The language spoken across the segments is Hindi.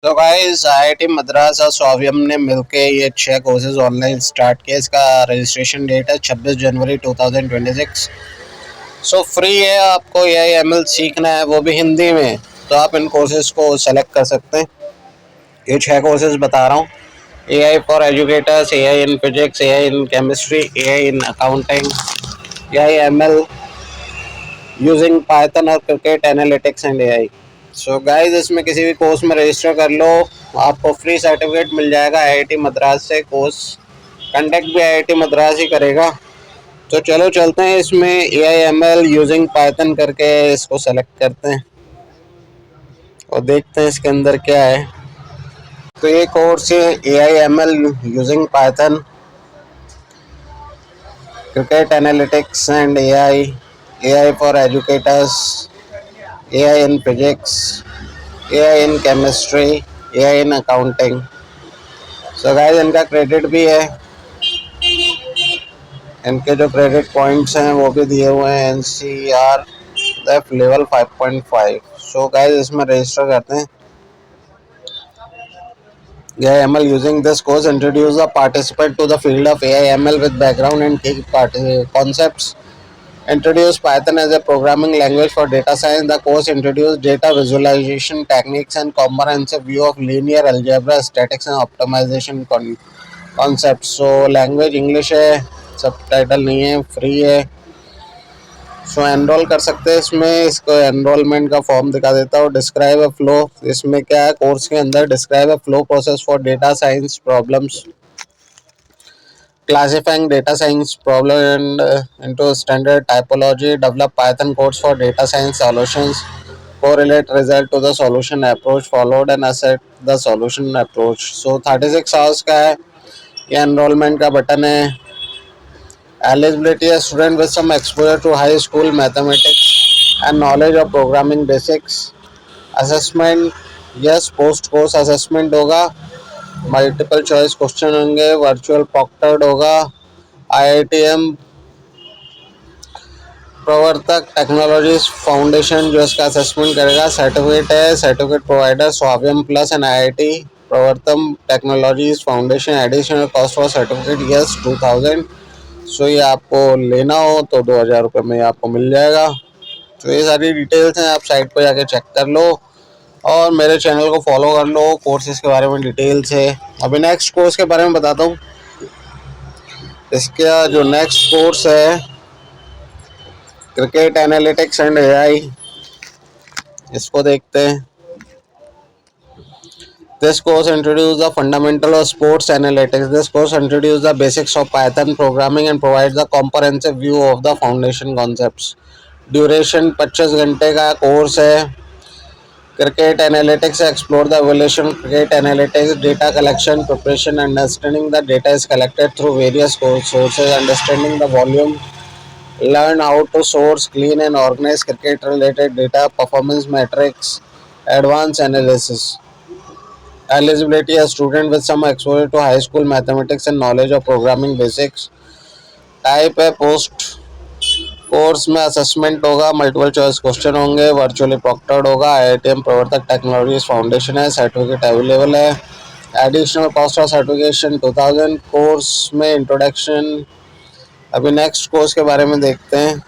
तो गाइस आईआईटी मद्रास और स्वाभियम ने मिलके ये 6 कोर्सेज ऑनलाइन स्टार्ट किए। इसका रजिस्ट्रेशन डेट है 26 जनवरी 2026। सो फ्री है। आपको एआईएमएल सीखना है, वो भी हिंदी में, तो आप इन कोर्सेज को सेलेक्ट कर सकते हैं। ये 6 कोर्सेज बता रहा हूँ। AI for educators, AI in physics, AI in chemistry, AI in accounting, AIML using Python और cricket analytics and AI. So guys, इसमें किसी भी कोर्स में रजिस्टर कर लो, आपको फ्री सर्टिफिकेट मिल जाएगा आईआईटी मद्रास से। कोर्स कंडक्ट भी आईआईटी मद्रास ही करेगा। तो चलो चलते हैं, इसमें एआईएमएल यूजिंग पाइथन करके इसको सेलेक्ट करते हैं और देखते हैं इसके अंदर क्या है। तो ये कोर्स है AIML using Python, cricket analytics and AI, AI for educators, AI in physics, AI in chemistry, AI in accounting. So guys, इनका क्रेडिट भी है, इनके जो क्रेडिट पॉइंट्स हैं वो भी दिए हुए हैं एनसीआर लेवल 5.5। सो गाइस, इसमें रजिस्टर करते हैं। AIML using this course introduce the participant to the field of AIML with background and key concepts. Introduce Python as a programming language for data science. The course introduced data visualization techniques and comprehensive view of linear algebra, statistics and optimization concepts. So language English है, सबटाइटल नहीं है, फ्री है। सो एनरोल कर सकते हैं इसमें। इसको एनरोलमेंट का फॉर्म दिखा देता हूँ। डिस्क्राइब अ फ्लो, इसमें क्या है कोर्स के अंदर, describe a flow process for data science problems, classifying data science problem and into standard typology, develop Python codes for data science solutions, correlate result to the solution approach followed and assess the solution approach. So 36 hours का है। ये एनरोलमेंट का बटन है। Eligibility: a student with some exposure to high school mathematics and knowledge of programming basics. Assessment: yes, post course assessment होगा, मल्टीपल चॉइस क्वेश्चन होंगे, वर्चुअल प्रॉक्टर्ड होगा। आईआईटीएम प्रवर्तक टेक्नोलॉजीज फाउंडेशन जो इसका असेसमेंट करेगा। सर्टिफिकेट है, certificate provider Swayam plus and IIT Pravartak technologies foundation. Additional cost for certificate yes 2000। So ये आपको लेना हो तो 2000 रुपये में आपको मिल जाएगा। तो ये सारी डिटेल्स हैं, आप साइट पर जाके चेक कर लो और मेरे चैनल को फॉलो कर लो। कोर्सेज के बारे में डिटेल्स है। अभी नेक्स्ट कोर्स के बारे में बताता हूँ। इसका जो नेक्स्ट कोर्स है क्रिकेट एनालिटिक्स एंड एआई, इसको देखते हैं। This course introduces the fundamental of sports analytics. This course introduces the basics of Python programming and provides the comprehensive view of the foundation concepts. Duration 25 घंटे का कोर्स है। Cricket analytics explore the evolution of cricket analytics, data collection, preparation, understanding the data is collected through various sources, understanding the volume, learn how to source, clean and organize cricket related data, performance metrics, advanced analysis. Eligibility: a student with some exposure to high school mathematics and knowledge of programming basics. Type है पोस्ट कोर्स में असेसमेंट होगा, मल्टीपल चॉइस क्वेश्चन होंगे, वर्चुअली प्रॉक्टर्ड होगा। आईआईटीएम प्रवर्तक टेक्नोलॉजीज फाउंडेशन है, सर्टिफिकेट अवेलेबल है। Additional cost of certification 2000। Course में इंट्रोडक्शन। अभी नेक्स्ट कोर्स के बारे में देखते हैं।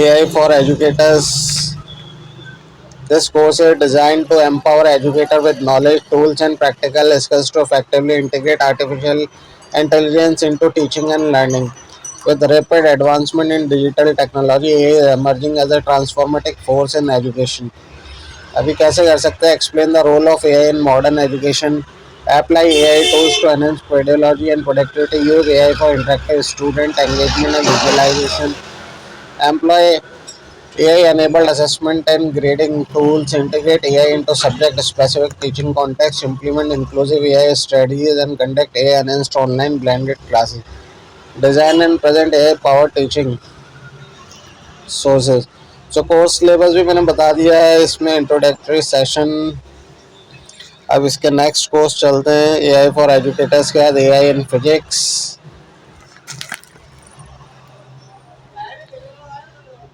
AI for educators, this course is designed to empower educators with knowledge, tools and practical skills to effectively integrate artificial intelligence into teaching and learning. With rapid advancement in digital technology, AI is emerging as a transformative force in education. अभी कैसे कर सकते हैं? Explain the role of AI in modern education. Apply AI tools to enhance pedagogy and productivity. Use AI for interactive student engagement and visualization. Employ AI-enabled assessment and grading tools. Integrate AI into subject-specific teaching context. Implement inclusive AI strategies and conduct AI-enhanced online blended classes. Design and present AI-powered teaching sources. So course syllabus भी मैंने बता दिया है इसमें, इंट्रोडक्टरी सेशन। अब इसके नेक्स्ट कोर्स चलते हैं। AI फॉर एजुकेटर्स के बाद AI इन फिजिक्स।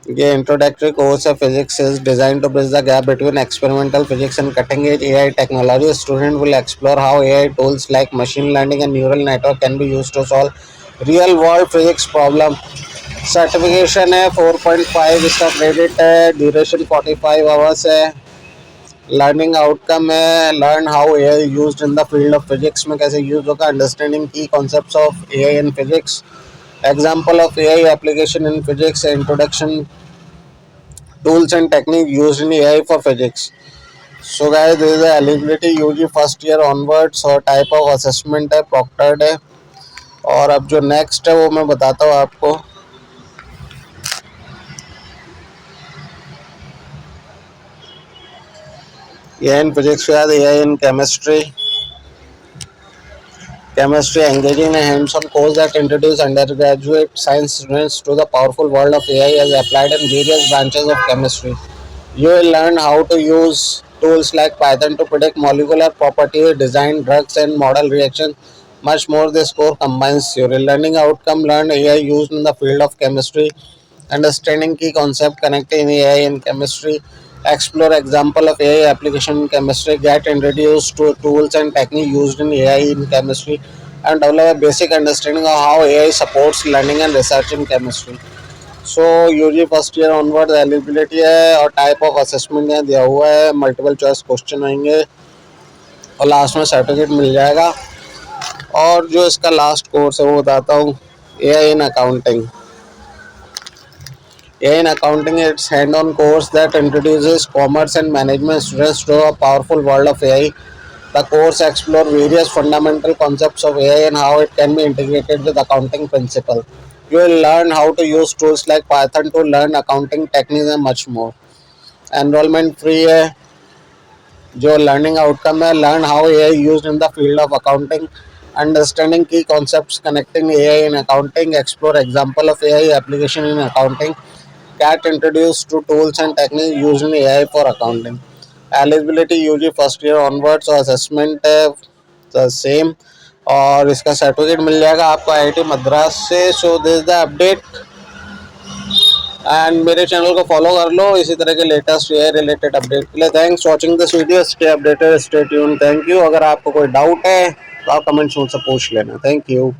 ये इंट्रोडक्टरी कोर्स है physics is design to bridge the gap between experimental physics and cutting edge AI technology. Student will explore how AI tools like machine learning and neural network can be used to solve real world physics problem. Certification है 4.5, इसका क्रेडिट है, ड्यूरेशन 45 आवर्स है. लर्निंग आउटकम है learn how AI used in the field of physics, में कैसे यूज होगा, अंडरस्टैंडिंग की concepts of AI in physics, example of AI application in physics, introduction tools and technique used in AI for physics. So guys, this is the eligibility UG first year onwards और टाइप ऑफ असेसमेंट है proctored है. और अब जो नेक्स्ट है वो मैं बताता हूँ आपको. AI in physics के बाद AI in chemistry. Chemistry engaging in a hands-on course that introduce undergraduate science students to the powerful world of AI as applied in various branches of chemistry. You will learn how to use tools like Python to predict molecular properties, design drugs, and model reactions. Much more, this course combines theory. Learning outcome learn AI used in the field of chemistry, understanding key concept connecting AI in chemistry, explore example of AI application in chemistry, get introduced to tools and techniques used in AI in chemistry, and develop a basic understanding of how AI supports learning and research in chemistry. So UG first year onward eligibility है और टाइप ऑफ असेसमेंट यहाँ दिया हुआ है. मल्टीपल चॉइस क्वेश्चन आएंगे और लास्ट में सर्टिफिकेट मिल जाएगा. और जो इसका लास्ट कोर्स है वो बताता हूँ. AI in accounting. AI in accounting, it's hand-on course that introduces commerce and management students to a powerful world of AI. The course explores various fundamental concepts of AI and how it can be integrated with accounting principles. You will learn how to use tools like Python to learn accounting techniques and much more. Enrollment free है. जो लर्निंग आउटकम है learn how AI used in the field of accounting, understanding की concepts connecting AI in accounting, explore example of AI application in accounting, get introduced to tools and techniques used in AI for accounting. Eligibility UG first year onwards और असेसमेंट है द सेम. और इसका सर्टिफिकेट मिल जाएगा आपको IIT मद्रास से. So this the update and मेरे चैनल को फॉलो कर लो इसी तरह के लेटेस्ट AI रिलेटेड अपडेट के लिए. Thanks watching this video. Stay updated, stay tune. Thank you. अगर आपको कोई डाउट है तो आप कमेंट्स मुझसे पूछ लेना. Thank you.